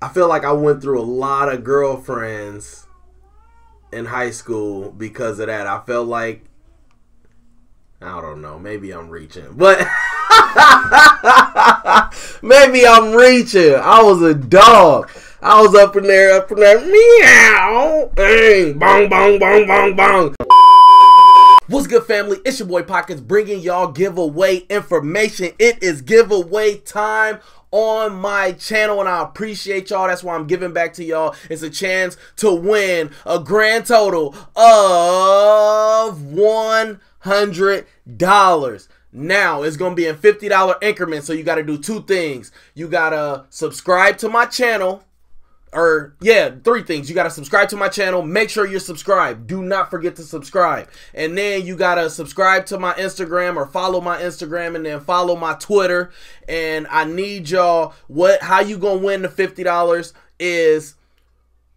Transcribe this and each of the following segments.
I feel like I went through a lot of girlfriends in high school because of that. I felt like, I don't know, maybe I'm reaching, but maybe I'm reaching. I was a dog. I was up in there, meow, bang, bong, bong, bong, bong, bong. What's good, family? It's your boy Pockets bringing y'all giveaway information. It is giveaway time on my channel, and I appreciate y'all. That's why I'm giving back to y'all. It's a chance to win a grand total of $100. Now, it's going to be in $50 increments, so you got to do two things. You got to subscribe to my channel. Three things. You got to subscribe to my channel. Make sure you're subscribed. Do not forget to subscribe. And then you got to subscribe to my Instagram or follow my Instagram and then follow my Twitter. And I need y'all, how you going to win the $50 is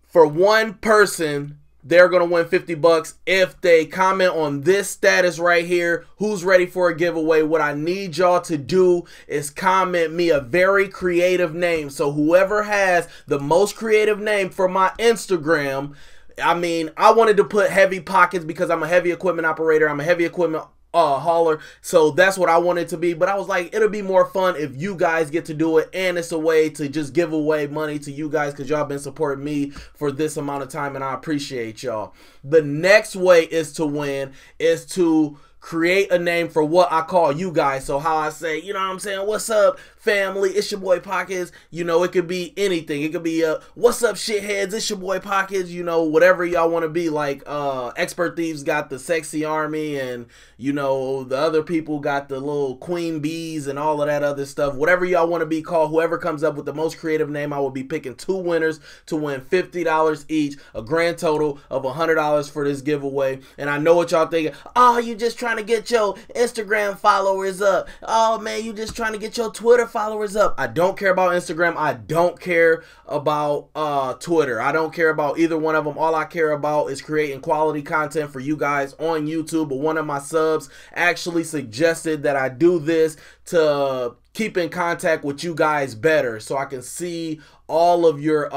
for one person, they're going to win $50 if they comment on this status right here. Who's ready for a giveaway? What I need y'all to do is comment me a very creative name. So whoever has the most creative name for my Instagram, I wanted to put Heavy Pockets because I'm a heavy equipment operator. I'm a heavy equipment hauler, so that's what I wanted to be. But I was like, it'll be more fun if you guys get to do it, and it's a way to just give away money to you guys because y'all been supporting me for this amount of time, and I appreciate y'all. The next way is to win is to create a name for what I call you guys. So how I say, you know what I'm saying, what's up family, it's your boy Pockets. You know, it could be anything. It could be what's up shitheads, it's your boy Pockets. You know, whatever y'all want to be. Like Expert Thieves got the sexy army, and you know, the other people got the little queen bees and all of that other stuff. Whatever y'all want to be called, whoever comes up with the most creative name, I will be picking two winners to win $50 each, a grand total of $100 for this giveaway. And I know what y'all thinking. Oh, you just trying to get your Instagram followers up. Oh man, you just trying to get your Twitter followers up. I don't care about Instagram. I don't care about Twitter. I don't care about either one of them. All I care about is creating quality content for you guys on YouTube. But one of my subs actually suggested that I do this to keep in contact with you guys better, so I can see all of your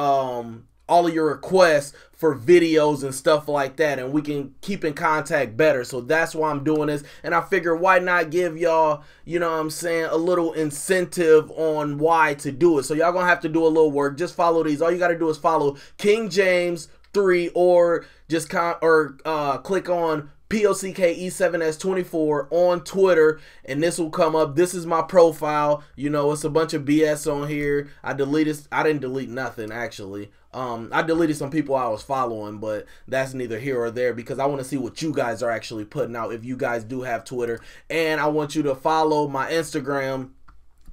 requests for videos and stuff like that, and we can keep in contact better. So that's why I'm doing this, and I figure why not give y'all, you know what I'm saying, a little incentive on why to do it. So y'all gonna have to do a little work. Just follow these. All you gotta do is follow King James 3 or just click on POCKE7S24 on Twitter, and this will come up. This is my profile. You know, it's a bunch of BS on here. I didn't delete nothing, actually. I deleted some people I was following, but that's neither here or there because I want to see what you guys are actually putting out if you guys do have Twitter. And I want you to follow my Instagram.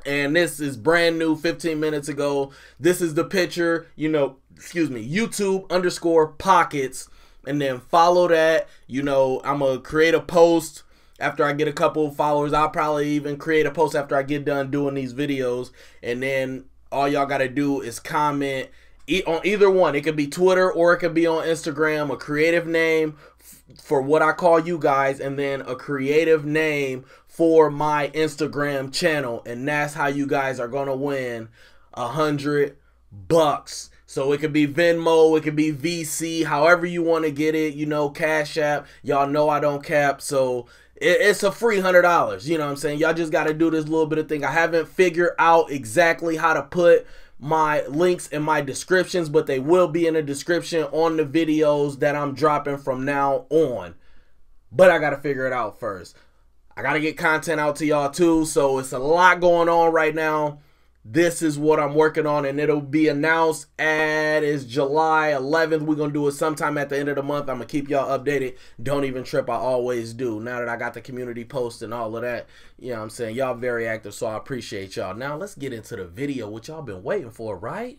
And this is brand new, 15 minutes ago. This is the picture, you know, YouTube_Pockets. And then follow that. You know, I'm going to create a post after I get a couple of followers. I'll probably even create a post after I get done doing these videos. And then all y'all got to do is comment on either one. It could be Twitter or it could be on Instagram. A creative name for what I call you guys, and then a creative name for my Instagram channel. And that's how you guys are going to win $100. So it could be Venmo, it could be VC, however you want to get it, you know, Cash App. Y'all know I don't cap, so it's a free $100. You know what I'm saying? Y'all just got to do this little bit of thing. I haven't figured out exactly how to put my links in my descriptions, but they will be in the description on the videos that I'm dropping from now on. But I got to figure it out first. I got to get content out to y'all too, so it's a lot going on right now. This is what I'm working on, and it'll be announced it's July 11th. We're going to do it sometime at the end of the month. I'm going to keep y'all updated. Don't even trip. I always do. Now that I got the community post and all of that, you know what I'm saying? Y'all very active, so I appreciate y'all. Now let's get into the video, which y'all been waiting for, right?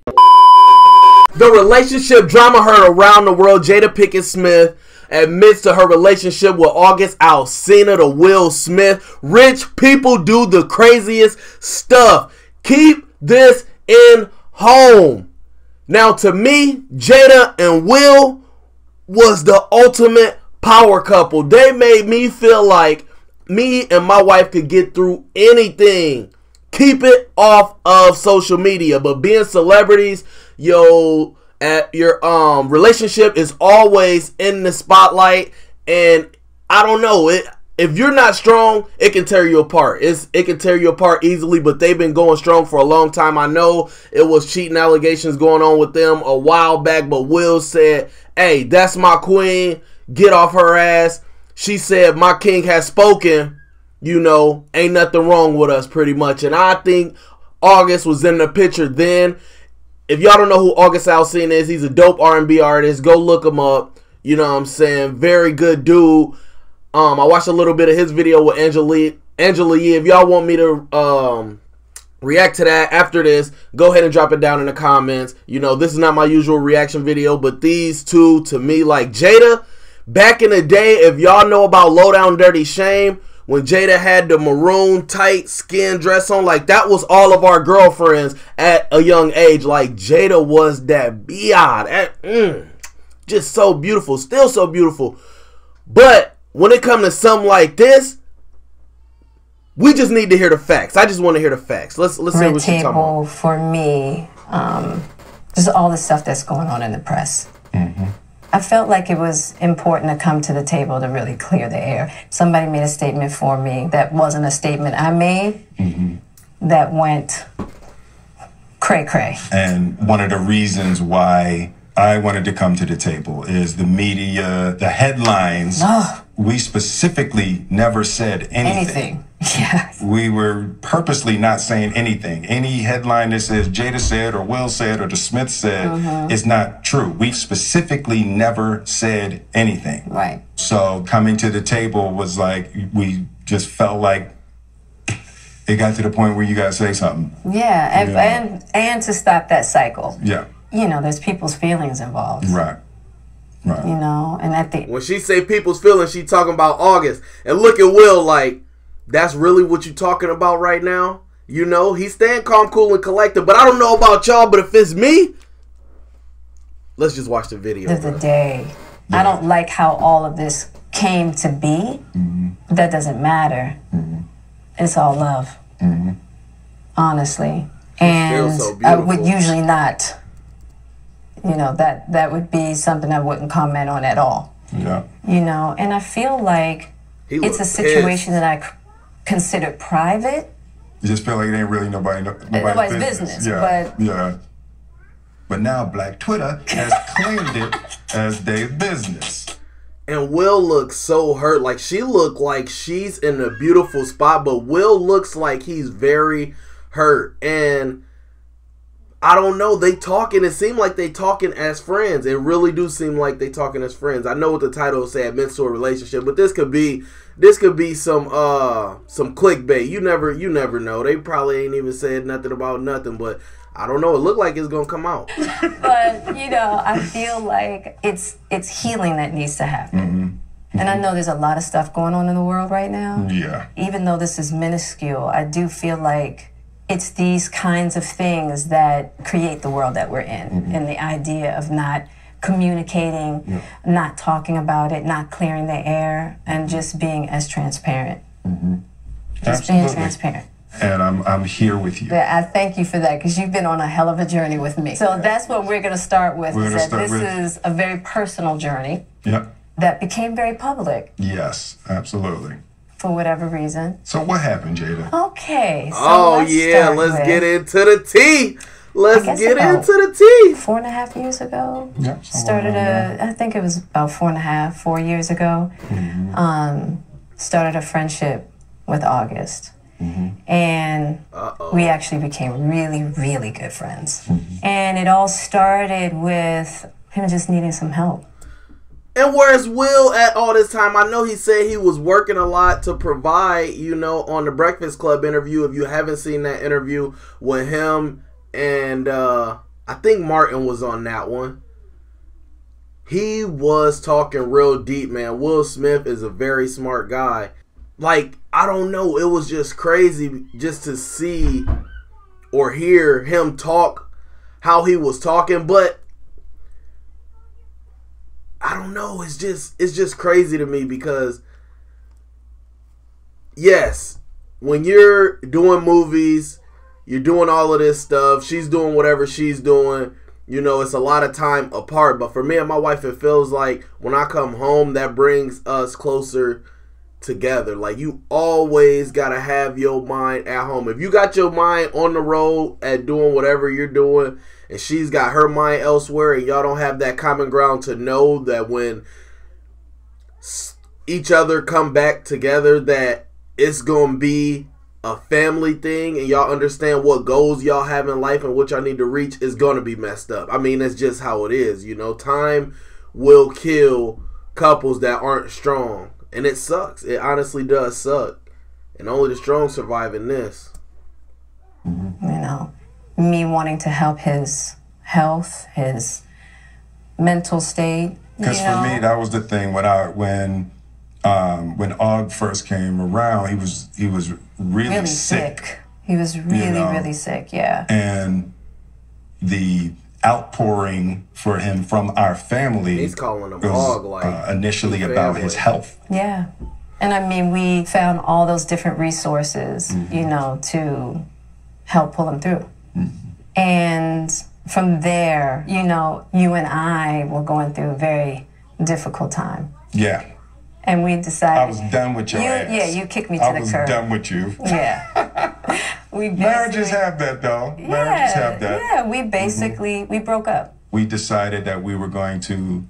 The relationship drama heard around the world. Jada Pinkett Smith admits to her relationship with Augst Alsina and Will Smith. Rich people do the craziest stuff. Keep this in home. Now, to me, Jada and Will was the ultimate power couple. They made me feel like me and my wife could get through anything. keep it off of social media. But being celebrities, your relationship is always in the spotlight, and I don't know, if you're not strong, it can tear you apart. It can tear you apart easily, but they've been going strong for a long time. I know it was cheating allegations going on with them a while back, but Will said, hey, that's my queen, get off her ass. She said, my king has spoken, you know, ain't nothing wrong with us, pretty much. And I think Augst was in the picture then. If y'all don't know who Augst Alsina is, he's a dope R&B artist. Go look him up. You know what I'm saying? Very good dude. I watched a little bit of his video with Angela Yee. If y'all want me to react to that after this, go ahead and drop it down in the comments. You know, this is not my usual reaction video, but these two, to me, like Jada, back in the day, if y'all know about Low Down Dirty Shame, when Jada had the maroon tight skin dress on, like that was all of our girlfriends at a young age. Like Jada was that just so beautiful, still so beautiful. But when it comes to something like this, we just need to hear the facts. I just want to hear the facts. Let's see what you're talking about. For me, just all the stuff that's going on in the press. Mm-hmm. I felt like it was important to come to the table to really clear the air. Somebody made a statement for me that wasn't a statement I made, that went cray-cray. And one of the reasons why I wanted to come to the table is the media, the headlines. We specifically never said anything. Yes. We were purposely not saying anything. Any headline that says Jada said or Will said or the Smith said is not true. We specifically never said anything. Right. So coming to the table was like, we just felt like it got to the point where you got to say something. Yeah, and to stop that cycle. Yeah. You know, there's people's feelings involved. Right. Right. You know, and at the when she say people's feelings, she talking about Augst. And look at Will, like, that's really what you talking about right now? You know, he's staying calm, cool, and collected. But I don't know about y'all, but if it's me, let's just watch the video. There's a day. Yeah. I don't like how all of this came to be. But that doesn't matter. It's all love. Honestly. And so I would usually not, you know, that would be something I wouldn't comment on at all. Yeah. You know, and I feel like it's a situation that I consider private. You just feel like it ain't really nobody's business. Yeah. But now Black Twitter has claimed it as their business. And Will looks so hurt. Like, she looked like she's in a beautiful spot, but Will looks like he's very hurt. And I don't know, they talking, it seemed like they talking as friends. It really do seem like they talking as friends. I know what the title say, admits to a relationship, but this could be some clickbait. You never know. They probably ain't even said nothing about nothing, but I don't know. It looked like it's gonna come out. But you know, I feel like it's healing that needs to happen. And I know there's a lot of stuff going on in the world right now. Yeah. Even though this is minuscule, I do feel like it's these kinds of things that create the world that we're in. And the idea of not communicating, not talking about it, not clearing the air, and just being as transparent. Just being transparent. And I'm here with you. I thank you for that, because you've been on a hell of a journey with me. So that's what we're going to start with. This is a very personal journey that became very public. Yes, absolutely. For whatever reason. So what happened, Jada? Okay. So let's get into the tea. Let's get into the tea. 4.5 years ago. Yep. I think it was about 4 years ago. Started a friendship with Augst. And we actually became really, really good friends. And it all started with him just needing some help. And where's Will at all this time? I know he said he was working a lot to provide, you know, on the Breakfast Club interview. If you haven't seen that interview with him and I think Martin was on that one. He was talking real deep, man. Will Smith is a very smart guy. Like, I don't know. It was just crazy just to see or hear him talk how he was talking. But I don't know. It's just crazy to me because, yes, when you're doing movies, you're doing all of this stuff. She's doing whatever she's doing. You know, it's a lot of time apart. But for me and my wife, it feels like when I come home, that brings us closer together. Like, you always got to have your mind at home. If you got your mind on the road at doing whatever you're doing, and she's got her mind elsewhere, and y'all don't have that common ground to know that when each other come back together, that it's going to be a family thing, and y'all understand what goals y'all have in life and what y'all need to reach, is going to be messed up. I mean, that's just how it is. You know, time will kill couples that aren't strong, and it sucks. It honestly does suck, and only the strong survive in this. You know, me wanting to help his health, his mental state. Because for me, that was the thing when Aug first came around, he was really sick. He was really sick, yeah. And the outpouring for him from our family, he's calling him Aug, like initially about his health. Yeah. And I mean, we found all those different resources, you know, to help pull him through. And from there, you know, you and I were going through a very difficult time. Yeah. And we decided... I was done with your ass. Yeah, you kicked me to the curb. I was done with you. Yeah. Marriages have that, though. Yeah, Marriages have that. Yeah, we basically, we broke up. We decided that we were going to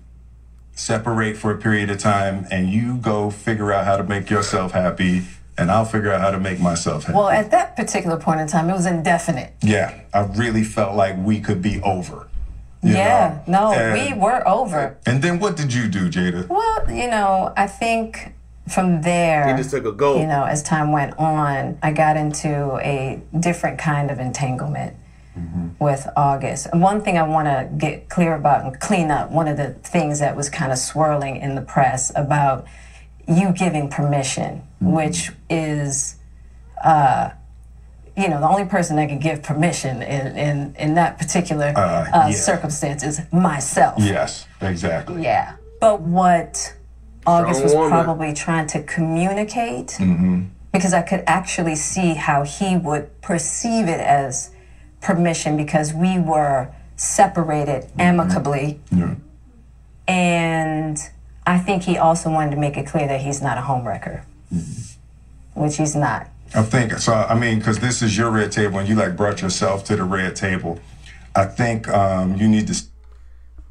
separate for a period of time, and you go figure out how to make yourself happy, and I'll figure out how to make myself happy. Well, at that particular point in time, it was indefinite. Yeah, I really felt like we could be over. We were over. And then what did you do, Jada? Well, you know, I think from there, you just took a go. You know, as time went on, I got into a different kind of entanglement with August. And one thing I want to get clear about and clean up, one of the things that was kind of swirling in the press about you giving permission, which is, you know, the only person that can give permission in that particular circumstance is myself. Yes, exactly. Yeah. But what August was probably trying to communicate, because I could actually see how he would perceive it as permission, because we were separated amicably. And I think he also wanted to make it clear that he's not a homewrecker, which he's not. I think so. I mean, because this is your red table, and you like brought yourself to the red table. I think you need to.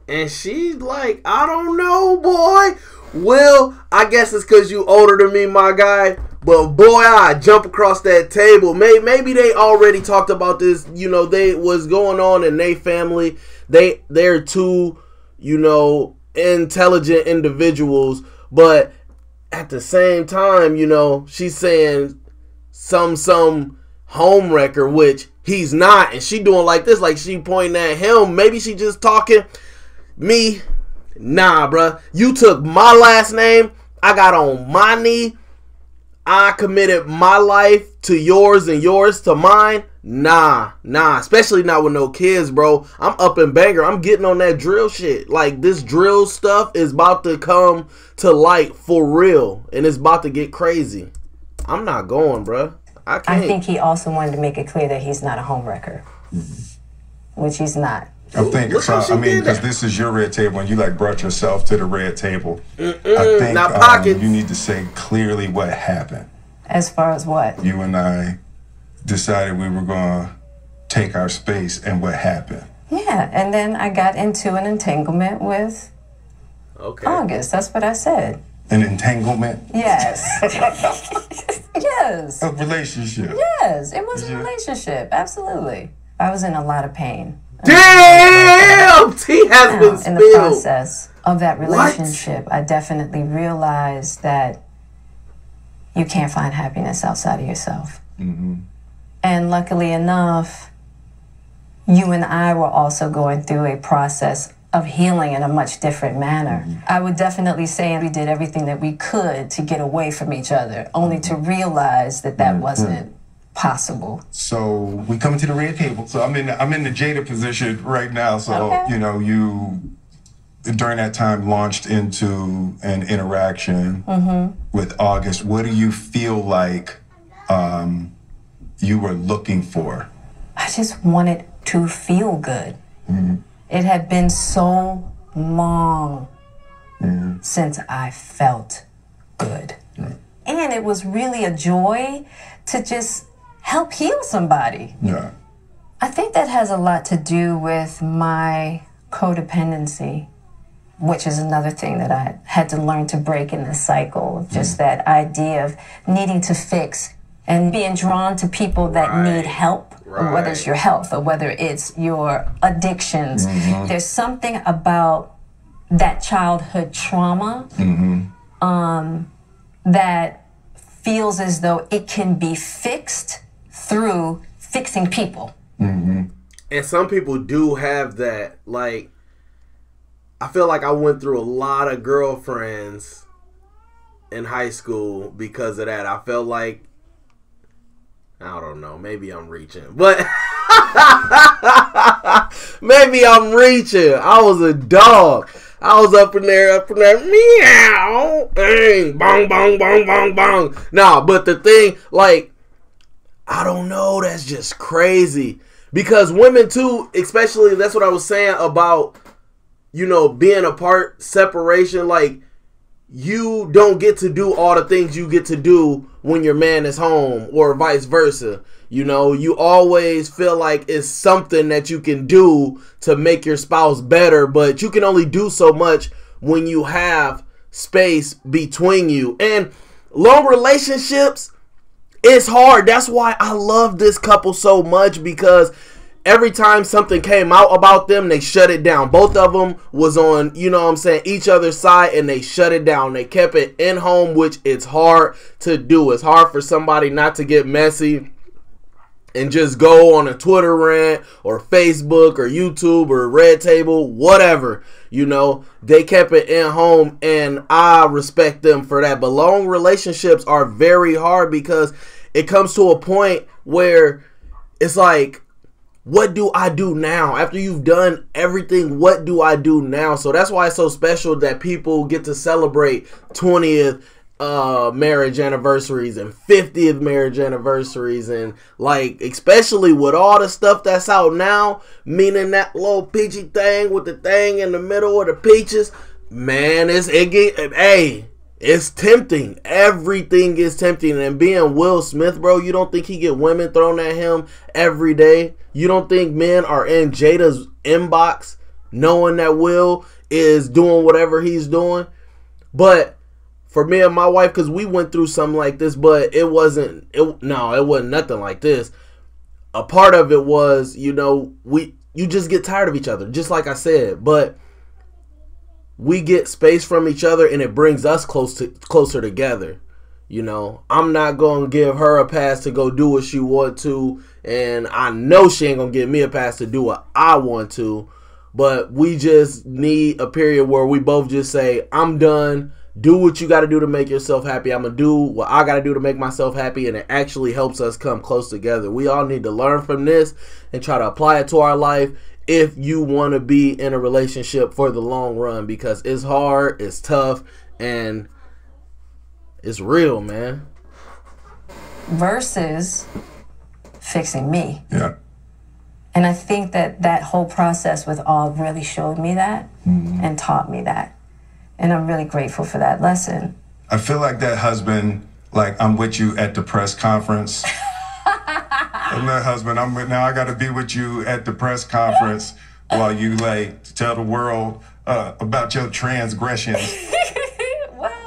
And she's like, I don't know, boy. Will, I guess it's because you older than me, my guy. But boy, I jump across that table. Maybe they already talked about this. You know, they was going on in their family. They're two, you know, intelligent individuals. But at the same time, you know, she's saying some homewrecker, which he's not, and she doing like this, like she pointing at him. Maybe she just talking. Me, nah, bruh. You took my last name. I got on my knee. I committed my life to yours and yours to mine. Nah. Especially not with no kids, bro. I'm up in Bangor. I'm getting on that drill shit. Like, this drill stuff is about to come to light for real, and it's about to get crazy. I'm not going, bruh. I can't. I think he also wanted to make it clear that he's not a homewrecker, which he's not. I think so. I mean, because this is your red table, and you like brought yourself to the red table. I think you need to say clearly what happened. As far as what? You and I decided we were going to take our space, and what happened. Yeah, and then I got into an entanglement with August. That's what I said. An entanglement? Yes. Yes. A relationship? Yes, it was a relationship. Absolutely. I was in a lot of pain. Damn! Tea has been spilled. In the process of that relationship, I definitely realized that you can't find happiness outside of yourself. And luckily enough, you and I were also going through a process of healing in a much different manner. I would definitely say we did everything that we could to get away from each other, only to realize that that wasn't possible. So we come to the red table. So I'm in the Jada position right now. So you know, you during that time launched into an interaction with August. What do you feel like you were looking for I just wanted to feel good. It had been so long since I felt good. And it was really a joy to just help heal somebody. I think that has a lot to do with my codependency, which is another thing that I had to learn to break in this cycle of just that idea of needing to fix and being drawn to people that need help, whether it's your health or whether it's your addictions. There's something about that childhood trauma that feels as though it can be fixed through fixing people. And some people do have that. Like, I feel like I went through a lot of girlfriends in high school because of that. I felt like, I don't know, maybe I'm reaching, but maybe I'm reaching. I was a dog. I was up in there, meow, bang, bong, bong, bong, bong, bong. Nah, but the thing, like, I don't know, that's just crazy. Because women too, especially, that's what I was saying about, you know, being apart, separation, like, you don't get to do all the things you get to do when your man is home or vice versa. You know, you always feel like it's something that you can do to make your spouse better, but you can only do so much when you have space between you. And long relationships, it's hard. That's why I love this couple so much, because every time something came out about them, they shut it down. Both of them was on, you know what I'm saying, each other's side, and they shut it down. They kept it in home, which it's hard to do. It's hard for somebody not to get messy and just go on a Twitter rant or Facebook or YouTube or Red Table, whatever. You know, they kept it in home, and I respect them for that. But long relationships are very hard because it comes to a point where it's like, what do I do now? After you've done everything, what do I do now? So that's why it's so special that people get to celebrate 20th marriage anniversaries and 50th marriage anniversaries, and like, especially with all the stuff that's out now, meaning that little peachy thing with the thing in the middle of the peaches, man, it's tempting. Everything is tempting. And being Will Smith, bro, you don't think he get women thrown at him every day? You don't think men are in Jada's inbox knowing that Will is doing whatever he's doing? But for me and my wife, because we went through something like this, but it wasn't nothing like this. A part of it was, you know, you just get tired of each other, just like I said. But we get space from each other, and it brings us closer together. You know, I'm not going to give her a pass to go do what she want to, and I know she ain't going to give me a pass to do what I want to. But we just need a period where we both just say, I'm done. Do what you got to do to make yourself happy. I'm going to do what I got to do to make myself happy, and it actually helps us come close together. We all need to learn from this and try to apply it to our life if you want to be in a relationship for the long run, because it's hard, it's tough, and it's real, man. Versus fixing me. Yeah. And I think that whole process with Aug really showed me that and taught me that. And I'm really grateful for that lesson. I feel like that husband, like, I'm with you at the press conference. I'm that husband, now I got to be with you at the press conference while you, like, tell the world about your transgressions.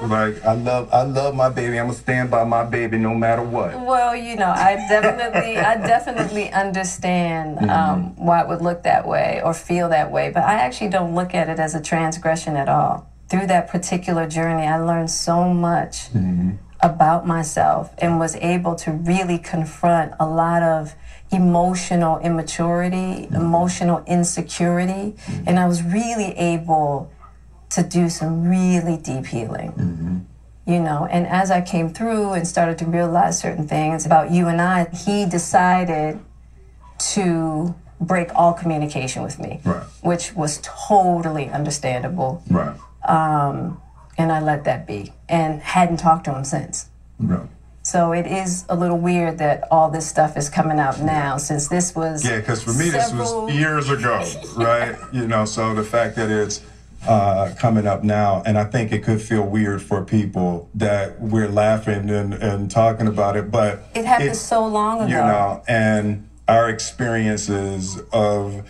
Like, I love my baby. I'm gonna stand by my baby no matter what. Well, you know, I definitely understand why it would look that way or feel that way, but I actually don't look at it as a transgression at all. Through that particular journey, I learned so much about myself and was able to really confront a lot of emotional immaturity, emotional insecurity, and I was really able to do some really deep healing, you know. And as I came through and started to realize certain things about you and I, he decided to break all communication with me, which was totally understandable. Right. And I let that be and hadn't talked to him since. Right. So it is a little weird that all this stuff is coming out now, since this was because for me this was years ago, right? You know, so the fact that it's coming up now, and I think it could feel weird for people that we're laughing and talking about it, but it happened so long ago. You know, and our experiences of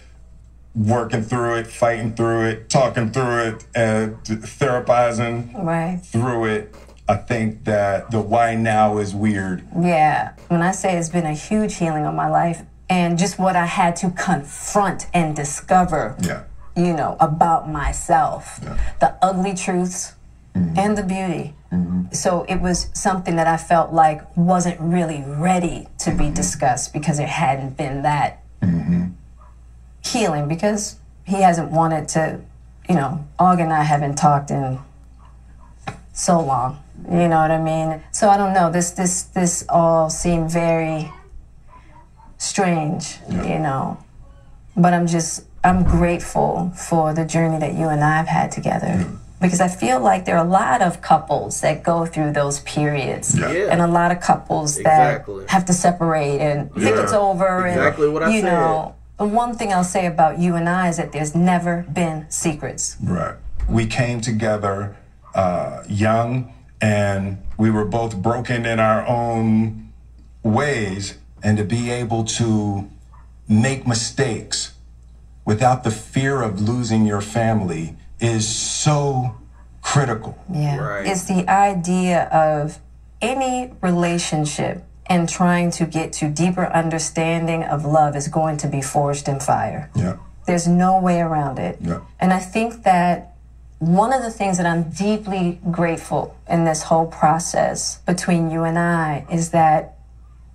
working through it, fighting through it, talking through it, and therapizing through it. I think that the why now is weird. Yeah. When I say it's been a huge healing of my life, and just what I had to confront and discover, you know, about myself. The ugly truths and the beauty. So it was something that I felt like wasn't really ready to be discussed because it hadn't been that healing, because he hasn't wanted to, you know, Aug and I haven't talked in so long. You know what I mean? So I don't know. This all seemed very strange, you know. But I'm grateful for the journey that you and I have had together. Because I feel like there are a lot of couples that go through those periods. And a lot of couples that have to separate and think it's over. Exactly what I said. You know, the one thing I'll say about you and I is that there's never been secrets. Right. We came together young, and we were both broken in our own ways, and to be able to make mistakes without the fear of losing your family is so critical. It's the idea of any relationship and trying to get to deeper understanding of love is going to be forged in fire. There's no way around it. And I think that one of the things that I'm deeply grateful in this whole process between you and I is that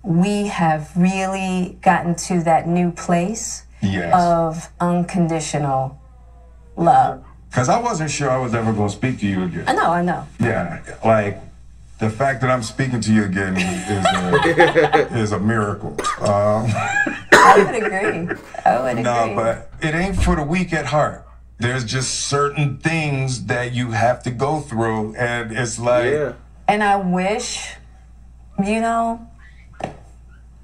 we have really gotten to that new place of unconditional love. Because I wasn't sure I was ever going to speak to you again. I know. Yeah, like the fact that I'm speaking to you again is a miracle. I would agree. No, but it ain't for the weak at heart. There's just certain things that you have to go through, and it's like... And I wish, you know,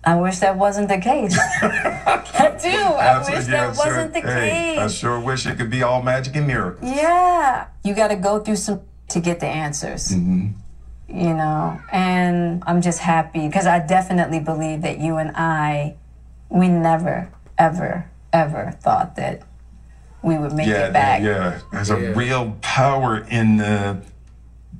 I wish that wasn't the case. I do. I wish that wasn't the case. I sure wish it could be all magic and miracles. You got to go through some to get the answers. You know, and I'm just happy because I definitely believe that you and I, we never, ever, ever thought that we would make it back. There's a real power in the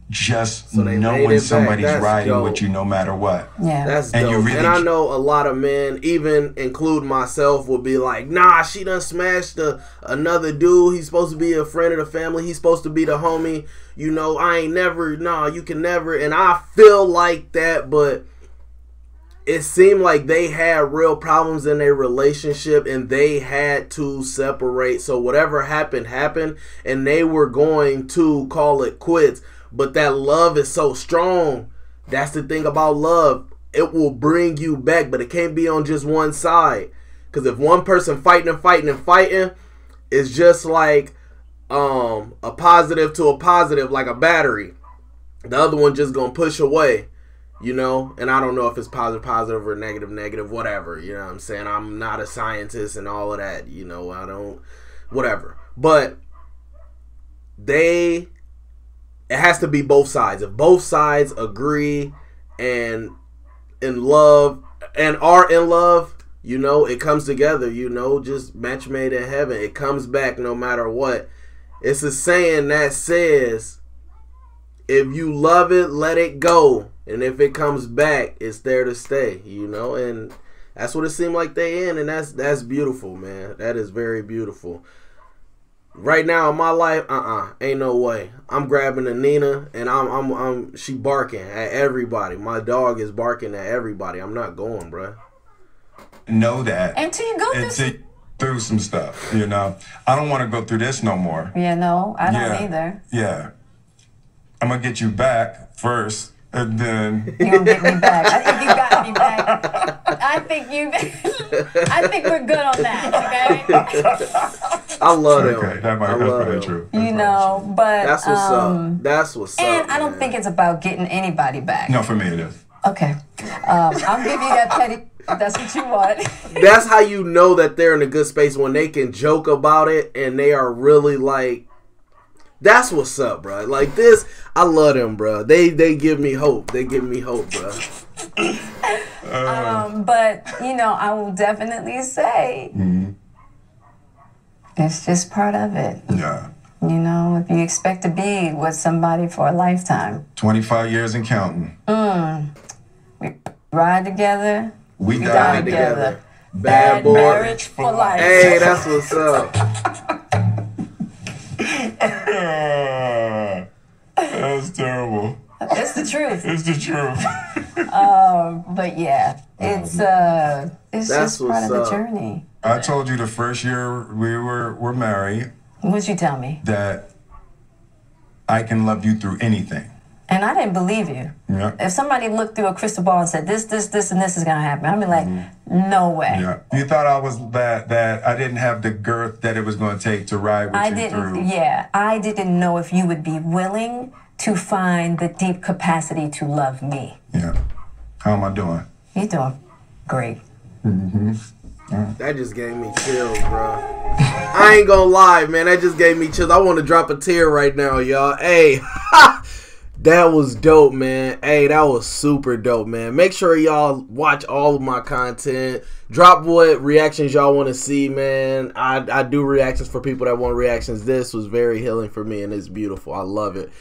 just knowing somebody's riding with you no matter what. That's dope. And I know a lot of men, even including myself, will be like, nah, she done smashed another dude. He's supposed to be a friend of the family. He's supposed to be the homie. You know, I ain't never, you can never. And I feel like that, but it seemed like they had real problems in their relationship and they had to separate. So whatever happened, happened, and they were going to call it quits. But that love is so strong. That's the thing about love. It will bring you back, but it can't be on just one side. Because if one person fighting, it's just like a positive to a positive, like a battery. The other one just going to push away. You know, and I don't know if it's positive or negative, whatever. You know what I'm saying? I'm not a scientist and all of that. You know, I don't, whatever. But it has to be both sides. If both sides agree and in love and are in love, you know, it comes together, you know, just match made in heaven. It comes back no matter what. It's a saying that says, if you love it, let it go. And if it comes back, it's there to stay, you know? And that's what it seemed like they in, and that's beautiful, man. That is very beautiful. Right now in my life, ain't no way. I'm grabbing a Nina, and she barking at everybody. My dog is barking at everybody. I'm not going, bruh. Know that. Until you go through some stuff, you know? I don't want to go through this no more. Yeah, no, I don't either. Yeah. I'm going to get you back first. And then you're gonna get me back. I think you got me back. I think we're good on that, okay? I love it. Okay, that's probably true. You know, but that's what's up. That's what's up. And I don't think it's about getting anybody back. No, for me it is. Okay. I'll give you that petty. If that's what you want. That's how you know that they're in a good space, when they can joke about it and they are really like, that's what's up, bro. Like this, I love them, bro. They give me hope. They give me hope, bro. But you know, I will definitely say it's just part of it. Yeah. You know, if you expect to be with somebody for a lifetime, 25 years and counting. We ride together. We die together. Bad boy. Marriage for life. Hey, that's what's up. That's terrible. It's the truth. It's the truth. But yeah, it's just part of the journey. I told you the first year we were married. What'd you tell me? That I can love you through anything. And I didn't believe you. Yeah. If somebody looked through a crystal ball and said, this, and this is going to happen, I'd be like, no way. Yeah. You thought I was that I didn't have the girth that it was going to take to ride with you through. Yeah. I didn't know if you would be willing to find the deep capacity to love me. Yeah. How am I doing? You're doing great. That just gave me chills, bro. I ain't gonna lie, man. That just gave me chills. I want to drop a tear right now, y'all. Hey, that was dope, man. Hey, that was super dope, man. Make sure y'all watch all of my content. Drop what reactions y'all want to see, man. I do reactions for people that want reactions. This was very healing for me, and it's beautiful. I love it.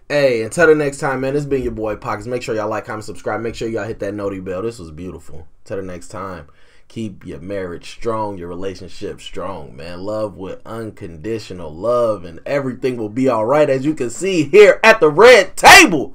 Hey, until the next time, man, this has been your boy Pockets. Make sure y'all like, comment, subscribe. Make sure y'all hit that noti bell. This was beautiful. Until the next time, keep your marriage strong, your relationship strong, man. Love with unconditional love, and everything will be all right, as you can see here at the red table.